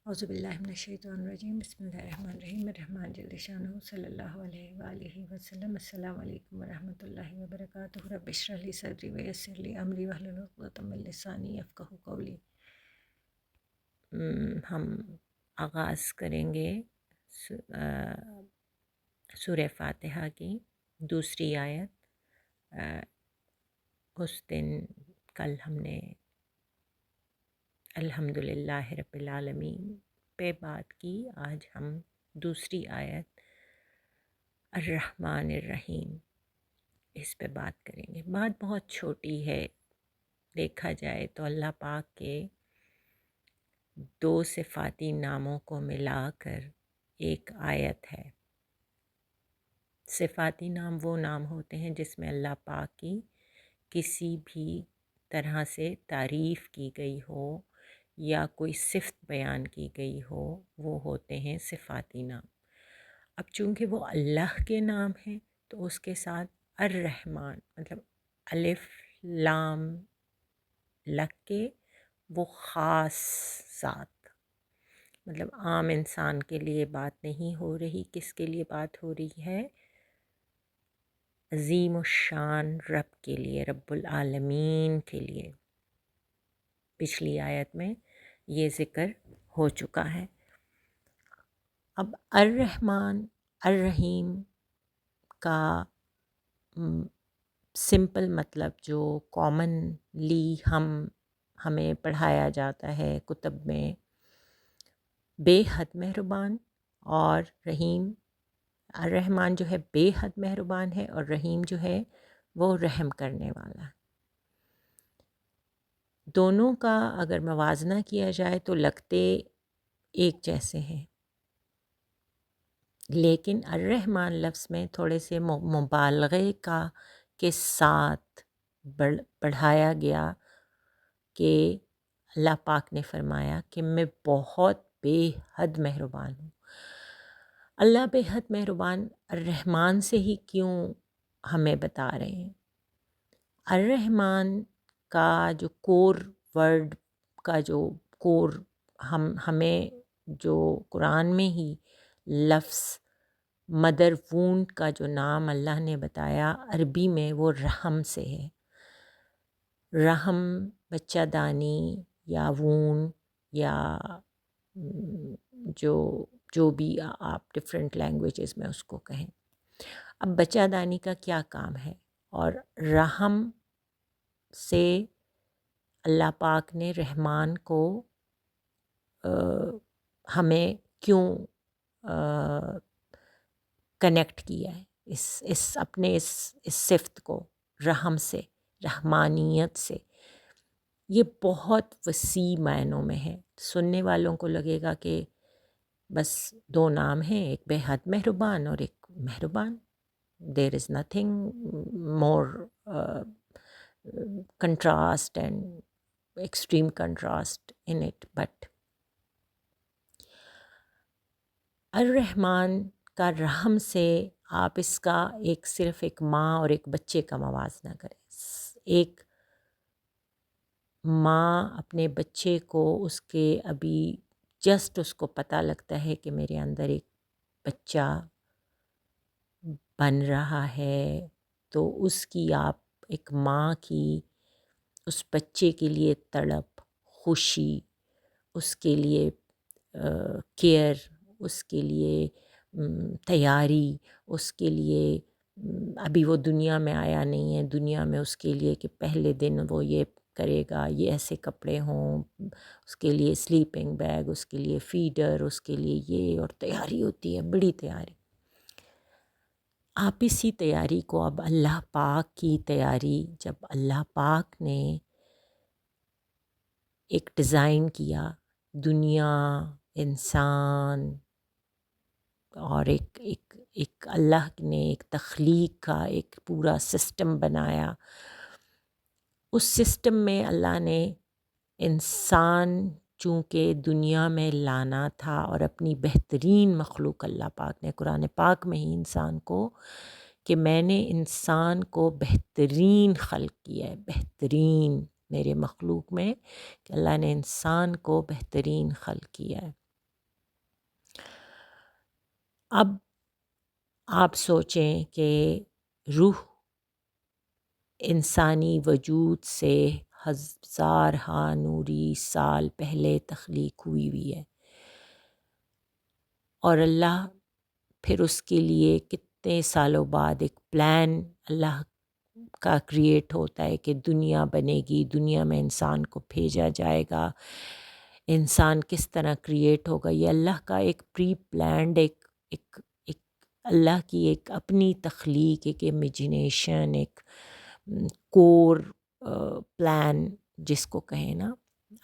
اعوذ باللہ من الشیطان الرجیم بسم اللہ الرحمن الرحیم الرحمن جل شانہ صلی اللہ علیہ وآلہ وسلم السلام علیکم ورحمۃ اللہ وبرکاتہ رب اشرح لی صدری ویسر لی امری واحلل عقدۃ من لسانی یفقہوا قولی۔ ہم آغاز کریں گے سورہ فاتحہ کی دوسری آیت۔ اس دن کل ہم نے الحمدللہ رب العالمین پہ بات کی، آج ہم دوسری آیت الرحمن الرحیم اس پہ بات کریں گے۔ بات بہت چھوٹی ہے، دیکھا جائے تو اللہ پاک کے دو صفاتی ناموں کو ملا کر ایک آیت ہے۔ صفاتی نام وہ نام ہوتے ہیں جس میں اللہ پاک کی کسی بھی طرح سے تعریف کی گئی ہو یا کوئی صفت بیان کی گئی ہو، وہ ہوتے ہیں صفاتی نام۔ اب چونکہ وہ اللہ کے نام ہیں تو اس کے ساتھ الرحمن مطلب الف لام لگ کے وہ خاص ذات، مطلب عام انسان کے لیے بات نہیں ہو رہی، کس کے لیے بات ہو رہی ہے؟ عظیم الشان رب کے لیے، رب العالمین کے لیے۔ پچھلی آیت میں یہ ذکر ہو چکا ہے۔ اب الرحمن الرحیم کا سمپل مطلب جو کامنلی ہمیں پڑھایا جاتا ہے کتب میں، بے حد مہربان، اور رحیم، الرحمن جو ہے بے حد مہربان ہے اور رحیم جو ہے وہ رحم کرنے والا ہے۔ دونوں کا اگر موازنہ کیا جائے تو لگتے ایک جیسے ہیں، لیکن الرحمن لفظ میں تھوڑے سے مبالغے کے ساتھ بڑھایا گیا کہ اللہ پاک نے فرمایا کہ میں بہت بے حد مہربان ہوں۔ اللہ بے حد مہربان الرحمن سے ہی کیوں ہمیں بتا رہے ہیں؟ الرحمن کا جو کور ورڈ کا جو کور ہمیں جو قرآن میں ہی لفظ مدر وونڈ کا جو نام اللہ نے بتایا عربی میں، وہ رحم سے ہے۔ رحم بچہ دانی یا وون یا جو بھی آپ ڈفرینٹ لینگویجز میں اس کو کہیں۔ اب بچہ دانی کا کیا کام ہے، اور رحم سے اللہ پاک نے رحمان کو ہمیں کیوں کنیکٹ کیا ہے، اس صفت کو رحم سے، رحمانیت سے؟ یہ بہت وسیع معنوں میں ہے۔ سننے والوں کو لگے گا کہ بس دو نام ہیں، ایک بے حد مہربان اور ایک مہربان، there is nothing more contrast and extreme contrast in it, but الرحمن کا رحم سے آپ اس کا صرف ایک ماں اور ایک بچے کا موازنہ کریں۔ ایک ماں اپنے بچے کو، اس کے ابھی جسٹ اس کو پتہ لگتا ہے کہ میرے اندر ایک بچہ بن رہا ہے، تو اس کی آپ ایک ماں کی اس بچے کے لیے تڑپ، خوشی، اس کے لیے کیئر، اس کے لیے تیاری، اس کے لیے ابھی وہ دنیا میں آیا نہیں ہے، دنیا میں اس کے لیے کہ پہلے دن وہ یہ کرے گا، یہ ایسے کپڑے ہوں، اس کے لیے سلیپنگ بیگ، اس کے لیے فیڈر، اس کے لیے یہ، اور تیاری ہوتی ہے، بڑی تیاری۔ آپ اسی تیاری کو اب اللہ پاک کی تیاری، جب اللہ پاک نے ایک ڈیزائن کیا دنیا، انسان، اور ایک اللہ نے ایک تخلیق کا ایک پورا سسٹم بنایا، اس سسٹم میں اللہ نے انسان چونکہ دنیا میں لانا تھا، اور اپنی بہترین مخلوق اللہ پاک نے قرآن پاک میں ہی انسان کو، کہ میں نے انسان کو بہترین خلق کیا ہے، بہترین میرے مخلوق میں، کہ اللہ نے انسان کو بہترین خلق کیا ہے۔ اب آپ سوچیں کہ روح انسانی وجود سے ہزارہا نوری سال پہلے تخلیق ہوئی ہے، اور اللہ پھر اس کے لیے کتنے سالوں بعد ایک پلان اللہ کا کریٹ ہوتا ہے کہ دنیا بنے گی، دنیا میں انسان کو بھیجا جائے گا، انسان کس طرح کریٹ ہوگا، یہ اللہ کا ایک پری پلانڈ ایک اللہ کی ایک اپنی تخلیق، ایک امیجنیشن، ایک کور پلان جس کو کہیں نا،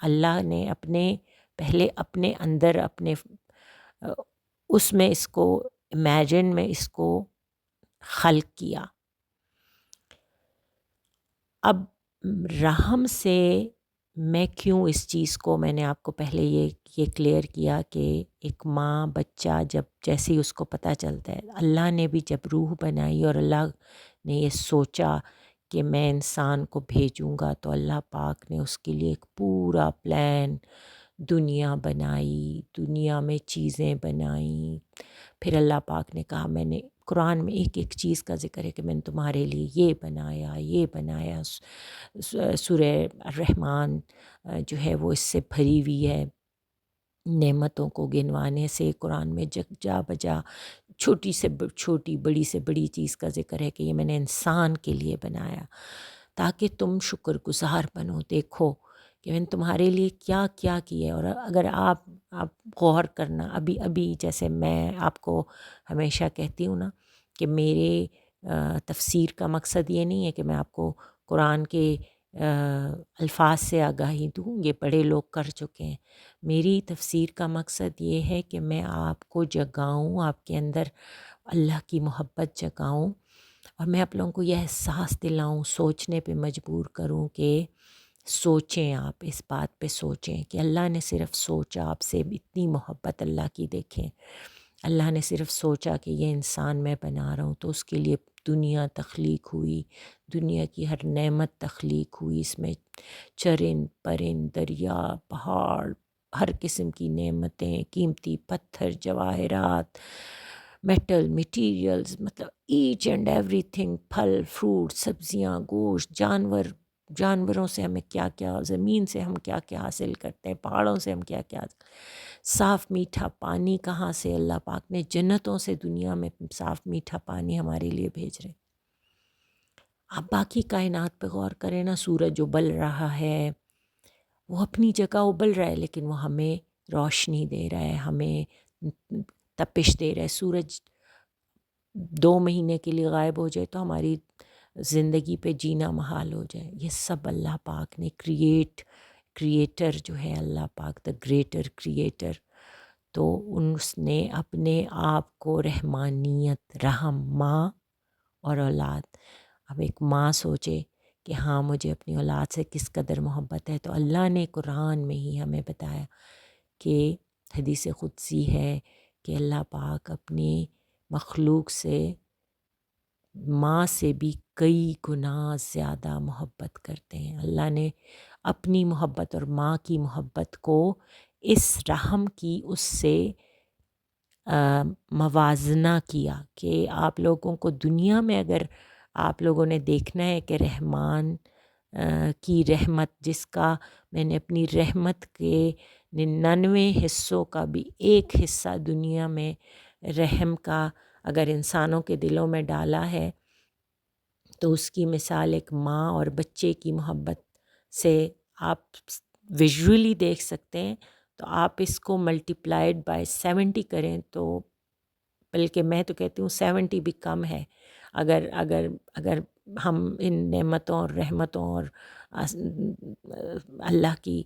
اللہ نے پہلے اپنے اندر اس میں اس کو امیجن میں اس کو خلق کیا۔ اب رحم سے میں کیوں اس چیز کو، میں نے آپ کو پہلے یہ کلیئر کیا کہ ایک ماں بچہ جیسے ہی اس کو پتہ چلتا ہے، اللہ نے بھی جب روح بنائی اور اللہ نے یہ سوچا کہ میں انسان کو بھیجوں گا، تو اللہ پاک نے اس کے لیے ایک پورا پلان، دنیا بنائی، دنیا میں چیزیں بنائیں۔ پھر اللہ پاک نے کہا، میں نے قرآن میں ایک ایک چیز کا ذکر ہے کہ میں نے تمہارے لیے یہ بنایا۔ سورہ الرحمن جو ہے وہ اس سے بھری ہوئی ہے، نعمتوں کو گنوانے سے قرآن میں جا بجا چھوٹی سے چھوٹی، بڑی سے بڑی چیز کا ذکر ہے کہ یہ میں نے انسان کے لیے بنایا تاکہ تم شکر گزار بنو، دیکھو کہ میں نے تمہارے لیے کیا کیا ہے۔ اور اگر آپ غور کرنا، ابھی جیسے میں آپ کو ہمیشہ کہتی ہوں نا کہ میرے تفسیر کا مقصد یہ نہیں ہے کہ میں آپ کو قرآن کے الفاظ سے آگاہی دوں، یہ بڑے لوگ کر چکے ہیں۔ میری تفسیر کا مقصد یہ ہے کہ میں آپ کو جگاؤں، آپ کے اندر اللہ کی محبت جگاؤں، اور میں آپ لوگوں کو یہ احساس دلاؤں، سوچنے پہ مجبور کروں کہ سوچیں، آپ اس بات پہ سوچیں کہ اللہ نے صرف سوچا، آپ سے اتنی محبت اللہ کی دیکھیں، اللہ نے صرف سوچا کہ یہ انسان میں بنا رہا ہوں، تو اس کے لیے دنیا تخلیق ہوئی، دنیا کی ہر نعمت تخلیق ہوئی، اس میں چرند پرند، دریا، پہاڑ، ہر قسم کی نعمتیں، قیمتی پتھر، جواہرات، میٹل، میٹیریلز، مطلب ایچ اینڈ ایوری تھنگ، پھل فروٹ، سبزیاں، گوشت، جانوروں سے ہمیں کیا کیا، زمین سے ہم کیا کیا حاصل کرتے ہیں، پہاڑوں سے ہم کیا کیا، صاف میٹھا پانی کہاں سے، اللہ پاک نے جنتوں سے دنیا میں صاف میٹھا پانی ہمارے لیے بھیج رہے۔ آپ باقی کائنات پہ غور کریں نا، سورج ابل رہا ہے، وہ اپنی جگہ ابل رہا ہے، لیکن وہ ہمیں روشنی دے رہا ہے، ہمیں تپش دے رہا ہے۔ سورج 2 مہینے کے لیے غائب ہو جائے تو ہماری زندگی پہ جینا محال ہو جائے۔ یہ سب اللہ پاک نے کریٹر جو ہے اللہ پاک، دا گریٹر کریٹر، تو اس نے اپنے آپ کو رحمانیت، رحم، ماں اور اولاد، اب ایک ماں سوچے کہ ہاں مجھے اپنی اولاد سے کس قدر محبت ہے، تو اللہ نے قرآن میں ہی ہمیں بتایا کہ حدیث قدسی ہے کہ اللہ پاک اپنی مخلوق سے ماں سے بھی کئی گنا زیادہ محبت کرتے ہیں۔ اللہ نے اپنی محبت اور ماں کی محبت کو اس رحم کی اس سے موازنہ کیا کہ آپ لوگوں کو دنیا میں اگر آپ لوگوں نے دیکھنا ہے کہ رحمان کی رحمت، جس کا میں نے اپنی رحمت کے 99 حصوں کا بھی ایک حصہ دنیا میں رحم کا اگر انسانوں کے دلوں میں ڈالا ہے، تو اس کی مثال ایک ماں اور بچے کی محبت سے آپ ویژولی دیکھ سکتے ہیں۔ تو آپ اس کو ملٹیپلائڈ بائی 70 کریں تو، بلکہ میں تو کہتی ہوں 70 بھی کم ہے، اگر ہم ان نعمتوں اور رحمتوں اور اللہ کی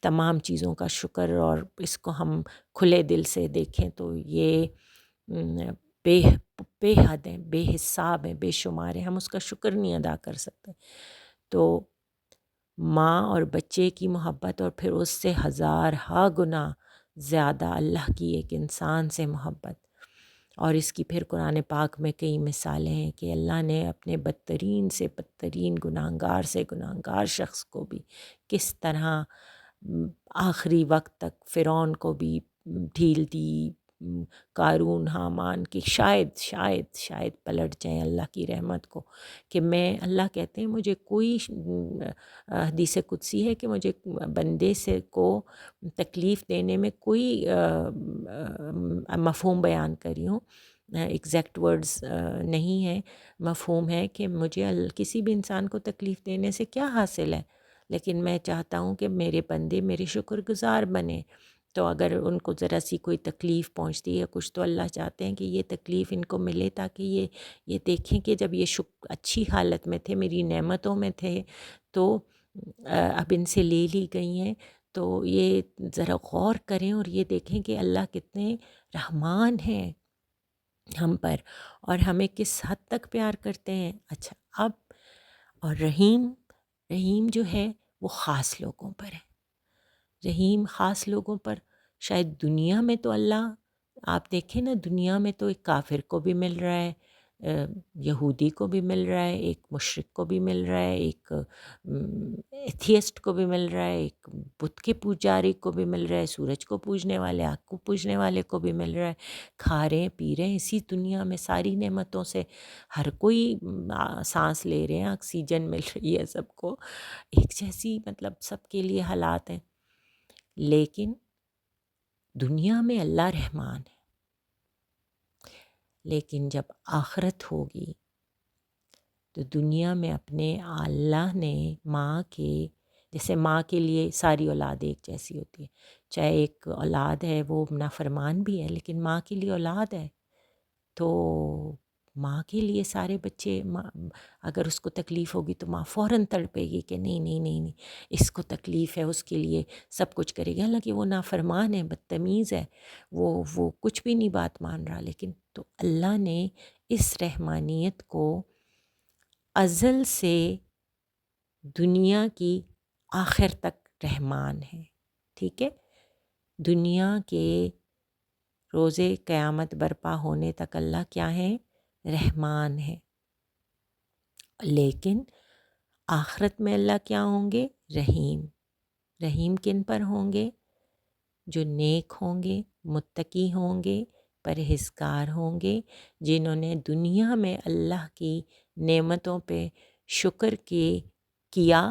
تمام چیزوں کا شکر اور اس کو ہم کھلے دل سے دیکھیں تو یہ بے حد ہیں، بے حساب ہیں، بے شمار ہیں، ہم اس کا شکر نہیں ادا کر سکتے۔ تو ماں اور بچے کی محبت، اور پھر اس سے ہزارہا گنا زیادہ اللہ کی ایک انسان سے محبت، اور اس کی پھر قرآن پاک میں کئی مثالیں ہیں کہ اللہ نے اپنے بدترین سے بدترین گناہگار سے گناہگار شخص کو بھی کس طرح آخری وقت تک فرعون کو بھی ڈھیل دی، قارون حامان کی شاید شاید شاید پلٹ جائیں اللہ کی رحمت کو، کہ میں اللہ کہتے ہیں مجھے کوئی حدیث قدسی ہے کہ مجھے بندے سے کو تکلیف دینے میں کوئی مفہوم بیان کری ہوں، ایگزیکٹ ورڈز نہیں ہے، مفہوم ہے کہ مجھے کسی بھی انسان کو تکلیف دینے سے کیا حاصل ہے، لیکن میں چاہتا ہوں کہ میرے بندے میرے شکر گزار بنیں۔ تو اگر ان کو ذرا سی کوئی تکلیف پہنچتی ہے کچھ، تو اللہ چاہتے ہیں کہ یہ تکلیف ان کو ملے تاکہ یہ دیکھیں کہ جب یہ اچھی حالت میں تھے، میری نعمتوں میں تھے، تو اب ان سے لے لی گئی ہیں، تو یہ ذرا غور کریں اور یہ دیکھیں کہ اللہ کتنے رحمان ہیں ہم پر، اور ہمیں کس حد تک پیار کرتے ہیں۔ اچھا اب، اور رحیم جو ہے وہ خاص لوگوں پر ہے، رحیم خاص لوگوں پر۔ شاید دنیا میں تو اللہ، آپ دیکھیں نا، دنیا میں تو ایک کافر کو بھی مل رہا ہے، یہودی کو بھی مل رہا ہے، ایک مشرک کو بھی مل رہا ہے، ایک ایتھیسٹ کو بھی مل رہا ہے، ایک بت کے پجاری کو بھی مل رہا ہے، سورج کو پوجنے والے، آگ کو پوجنے والے کو بھی مل رہا ہے، کھا رہے ہیں پی رہے ہیں اسی دنیا میں ساری نعمتوں سے، ہر کوئی سانس لے رہے ہیں، آکسیجن مل رہی ہے سب کو، ایک جیسی مطلب سب کے لیے حالات ہیں۔ لیکن دنیا میں اللہ رحمان ہے، لیکن جب آخرت ہوگی تو دنیا میں اپنے اللہ نے ماں کے، جیسے ماں کے لیے ساری اولاد ایک جیسی ہوتی ہے، چاہے ایک اولاد ہے وہ نافرمان بھی ہے لیکن ماں کے لیے اولاد ہے، تو ماں کے لیے سارے بچے، اگر اس کو تکلیف ہوگی تو ماں فوراً تڑپے گی کہ نہیں نہیں نہیں نہیں، اس کو تکلیف ہے، اس کے لیے سب کچھ کرے گی، حالانکہ وہ نافرمان ہے، بدتمیز ہے، وہ کچھ بھی نہیں بات مان رہا، لیکن تو اللہ نے اس رحمانیت کو ازل سے دنیا کی آخر تک رحمان ہے، ٹھیک ہے، دنیا کے روز قیامت برپا ہونے تک اللہ کیا ہے؟ رحمان ہے۔ لیکن آخرت میں اللہ کیا ہوں گے؟ رحیم۔ رحیم کن پر ہوں گے؟ جو نیک ہوں گے، متقی ہوں گے، پرہیزگار ہوں گے، جنہوں نے دنیا میں اللہ کی نعمتوں پہ شکر کیا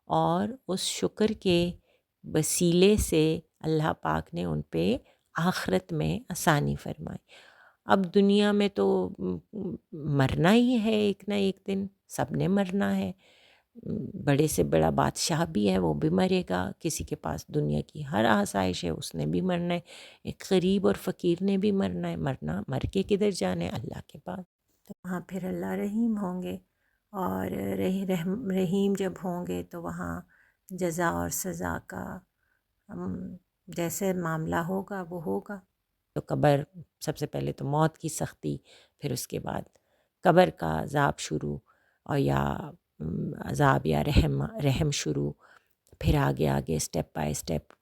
اور اس شکر کے وسیلے سے اللہ پاک نے ان پہ آخرت میں آسانی فرمائی۔ اب دنیا میں تو مرنا ہی ہے، ایک نہ ایک دن سب نے مرنا ہے، بڑے سے بڑا بادشاہ بھی ہے وہ بھی مرے گا، کسی کے پاس دنیا کی ہر آسائش ہے اس نے بھی مرنا ہے، ایک غریب اور فقیر نے بھی مرنا ہے، مر کے کدھر جانا ہے؟ اللہ کے پاس۔ تو وہاں پھر اللہ رحیم ہوں گے، اور رحیم جب ہوں گے تو وہاں جزا اور سزا کا جیسے معاملہ ہوگا وہ ہوگا۔ تو قبر، سب سے پہلے تو موت کی سختی، پھر اس کے بعد قبر کا عذاب شروع، اور یا عذاب یا رحم شروع، پھر آگے آگے اسٹیپ بائی اسٹیپ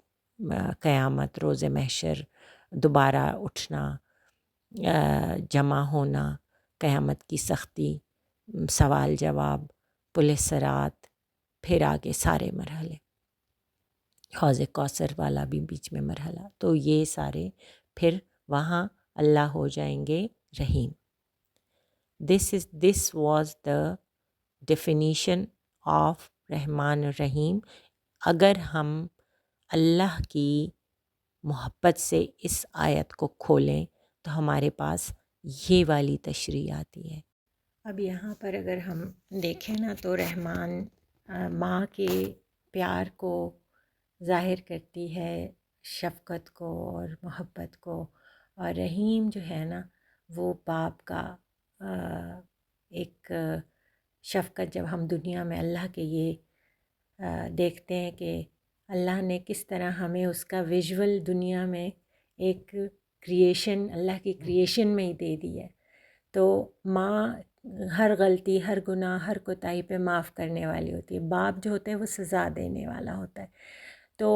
قیامت، روز محشر، دوبارہ اٹھنا، جمع ہونا، قیامت کی سختی، سوال جواب، پل صراط، پھر آگے سارے مرحلے، حوض کوثر والا بھی بیچ میں مرحلہ، تو یہ سارے پھر وہاں اللہ ہو جائیں گے رحیم۔ This was the definition of رحمان الرحیم۔ اگر ہم اللہ کی محبت سے اس آیت کو کھولیں تو ہمارے پاس یہ والی تشریح آتی ہے۔ اب یہاں پر اگر ہم دیکھیں نا تو رحمان ماں کے پیار کو ظاہر کرتی ہے، شفقت کو اور محبت کو، اور رحیم جو ہے نا وہ باپ کا ایک شفقت، جب ہم دنیا میں اللہ کے یہ دیکھتے ہیں کہ اللہ نے کس طرح ہمیں اس کا ویژول دنیا میں ایک کریشن، اللہ کی کریشن میں ہی دے دی ہے، تو ماں ہر غلطی، ہر گناہ، ہر کوتاہی پہ معاف کرنے والی ہوتی ہے، باپ جو ہوتا ہے وہ سزا دینے والا ہوتا ہے، تو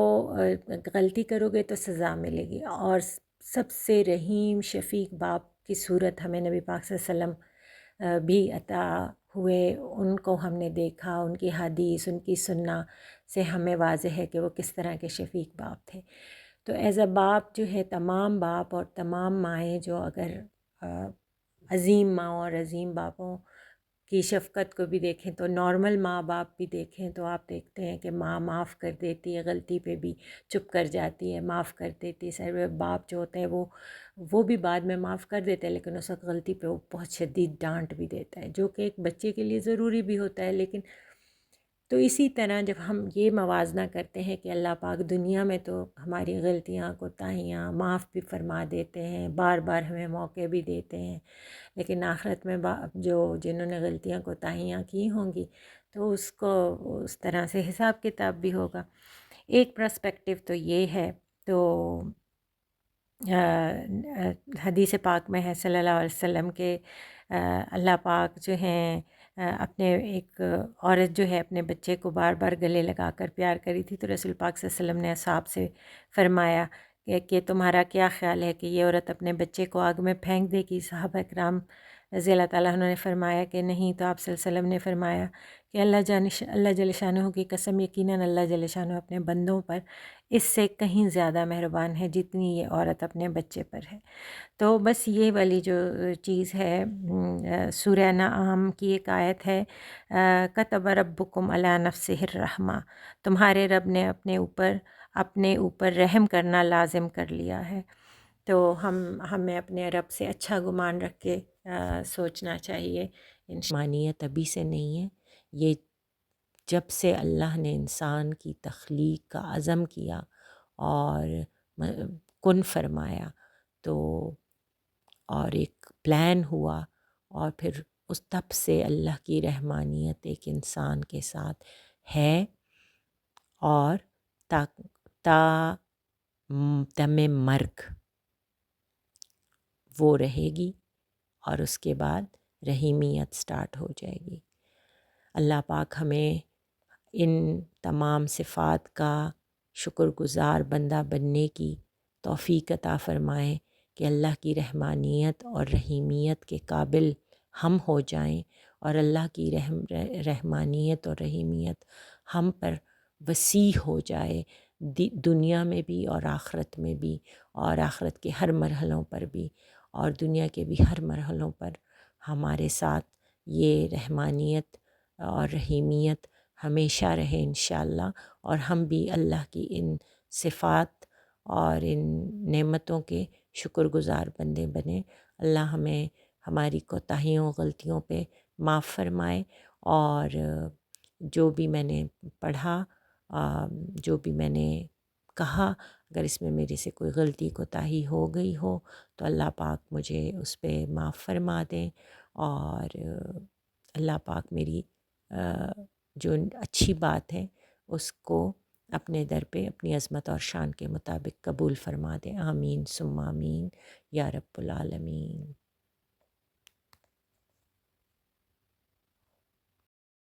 غلطی کرو گے تو سزا ملے گی، اور سب سے رحیم شفیق باپ کی صورت ہمیں نبی پاک صلی اللہ علیہ وسلم بھی عطا ہوئے، ان کو ہم نے دیکھا، ان کی حدیث، ان کی سننا سے ہمیں واضح ہے کہ وہ کس طرح کے شفیق باپ تھے۔ تو ایز اے باپ جو ہے، تمام باپ اور تمام مائیں جو اگر عظیم ماں اور عظیم باپوں کی شفقت کو بھی دیکھیں تو نارمل ماں باپ بھی دیکھیں تو آپ دیکھتے ہیں کہ ماں معاف کر دیتی ہے، غلطی پہ بھی چپ کر جاتی ہے، معاف کر دیتی ہے. سر باپ جو ہوتا ہے وہ بھی بعد میں معاف کر دیتا ہے، لیکن اس وقت غلطی پہ وہ بہت شدید ڈانٹ بھی دیتا ہے، جو کہ ایک بچے کے لیے ضروری بھی ہوتا ہے. لیکن تو اسی طرح جب ہم یہ موازنہ کرتے ہیں کہ اللہ پاک دنیا میں تو ہماری غلطیاں کوتاہیاں معاف بھی فرما دیتے ہیں، بار بار ہمیں موقع بھی دیتے ہیں، لیکن آخرت میں جو جنہوں نے غلطیاں کوتاہیاں کی ہوں گی تو اس کو اس طرح سے حساب کتاب بھی ہوگا. ایک پرسپیکٹیو تو یہ ہے. تو حدیث پاک میں ہے صلی اللہ علیہ وسلم کے اللہ پاک جو ہیں اپنے ایک عورت جو ہے اپنے بچے کو بار بار گلے لگا کر پیار کری تھی، تو رسول پاک صلی اللہ علیہ وسلم نے اصحاب سے فرمایا کہ تمہارا کیا خیال ہے کہ یہ عورت اپنے بچے کو آگ میں پھینک دے گی؟ صحابہ اکرام رضی اللہ تعالیٰ عنہ نے فرمایا کہ نہیں. تو آپ صلی اللہ علیہ وسلم نے فرمایا کہ اللہ جل شانہ کی قسم، یقیناً اللہ جل شانہ اپنے بندوں پر اس سے کہیں زیادہ مہربان ہے جتنی یہ عورت اپنے بچے پر ہے. تو بس یہ والی جو چیز ہے، سورہ انعام کی ایک آیت ہے، کتب ربکم علی نفسہ الرحمہ، تمہارے رب نے اپنے اوپر رحم کرنا لازم کر لیا ہے. تو ہمیں اپنے رب سے اچھا گمان رکھ کے سوچنا چاہیے. انسانیت ابھی سے نہیں ہے، یہ جب سے اللہ نے انسان کی تخلیق کا عزم کیا اور کن فرمایا تو اور ایک پلان ہوا، اور پھر اس تب سے اللہ کی رحمانیت ایک انسان کے ساتھ ہے اور تا دم مرگ وہ رہے گی، اور اس کے بعد رحیمیت سٹارٹ ہو جائے گی. اللہ پاک ہمیں ان تمام صفات کا شکر گزار بندہ بننے کی توفیق عطا فرمائے کہ اللہ کی رحمانیت اور رحیمیت کے قابل ہم ہو جائیں، اور اللہ کی رحمانیت اور رحیمیت ہم پر وسیع ہو جائے، دنیا میں بھی اور آخرت میں بھی، اور آخرت کے ہر مرحلوں پر بھی اور دنیا کے بھی ہر مرحلوں پر ہمارے ساتھ یہ رحمانیت اور رحیمیت ہمیشہ رہے انشاءاللہ، اور ہم بھی اللہ کی ان صفات اور ان نعمتوں کے شکر گزار بندے بنیں. اللہ ہمیں ہماری کوتاہیوں غلطیوں پہ معاف فرمائے، اور جو بھی میں نے پڑھا، جو بھی میں نے کہا، اگر اس میں میرے سے کوئی غلطی کوتاہی ہو گئی ہو تو اللہ پاک مجھے اس پہ معاف فرما دیں، اور اللہ پاک میری جو اچھی بات ہے اس کو اپنے در پہ اپنی عظمت اور شان کے مطابق قبول فرما دیں. آمین ثم آمین یا رب العالمین.